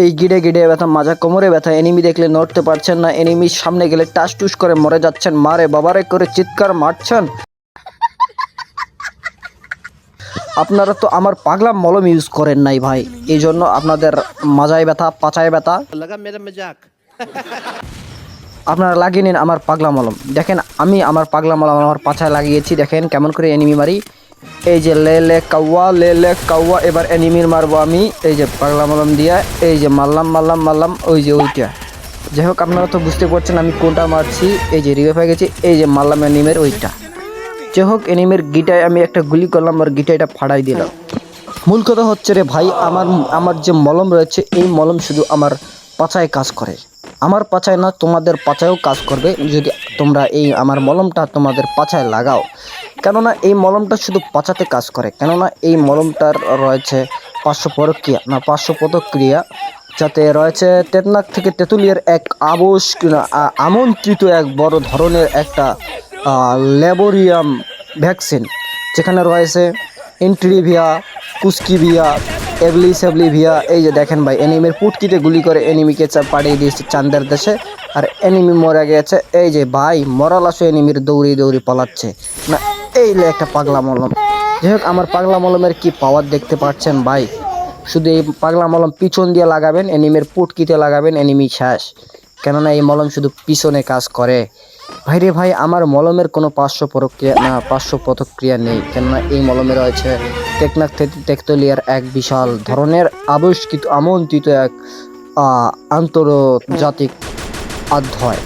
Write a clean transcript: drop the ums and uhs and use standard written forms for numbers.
এই গিডে গিডে ব্যথা, মাজা কোমরে ব্যথা, এনিমি দেখলে নড়তে পারছেন না, এনিমির সামনে গেলে টাস টুস করে মরে যাচ্ছেন, মারে বাবারে করে চিৎকার মারছেন। আপনারা তো আমার পাগলা মলম ইউজ করেন নাই ভাই, এই জন্য আপনাদের মাজায় ব্যথা, পাচায় ব্যথা। আপনারা লাগিয়ে নিন আমার পাগলা মলম। দেখেন আমি আমার পাগলা মলম আমার পাছায় লাগিয়েছি, দেখেন কেমন করে এনিমি মারি। এই যে লে লে কাওয়া, এবার এনিমির মারবো আমি এই যে পাগলা মলম দিয়ে। এই যে মারলাম ওই যে ওইটা। যাই হোক আপনারা তো বুঝতে পারছেন আমি কোনটা মারছি। এই যে রিভাইভ হয়ে গেছি, এই যে মারলাম এনিমের ওইটা। যাই হোক এনিমের গিটায় আমি একটা গুলি করলাম আর গিটাইটা ফাড়াই দিলাম। মূল কথা হচ্ছে রে ভাই, আমার যে মলম রয়েছে এই মলম শুধু আমার পাছায় কাজ করে, আমার পাছায় না তোমাদের পাছায়ও কাজ করবে যদি তোমরা এই আমার মলমটা তোমাদের পাছায় লাগাও। কেননা এই মলমটা শুধু পাছাতে কাজ করে, কেননা এই মলমটার রয়েছে 500 পদক্রিয়া, যাতে রয়েছে টেকনাফ থেকে তেঁতুলিয়ার এক আমন্ত্রিত এক বড় ধরনের একটা ল্যাবোরিয়াম ভ্যাকসিন, যেখানে রয়েছে এন্ট্রিভিয়া, কুস্কিভিয়া, এভলিভিয়া। এই যে দেখেন ভাই এনিমির পুটকিতে গুলি করে এনিমিকে পাঠিয়ে দিয়েছে চান্দের দেশে, আর এনিমি মরে গেছে। এই যে ভাই মরাল আসে এনিমির দৌড়ি পালাচ্ছে না। এই একটা পাগলা মলম। যাই হোক আমার পাগলা মলমের কি পাওয়ার দেখতে পাচ্ছেন ভাই। শুধু এই পাগলা মলম পিছন দিয়ে লাগাবেন, এনিমির পুটকিতে লাগাবেন, এনিমি শেষ। কেননা এই মলম শুধু পিছনে কাজ করে। ভাইরে ভাই আমার মলমের কোনো পার্শ্ব প্রতিক্রিয়া নেই, কেননা এই মলমে রয়েছে টেকনাফ তেঁতুলিয়ার এক বিশাল ধরনের আমন্ত্রিত এক আন্তর্জাতিক অধ্যয়।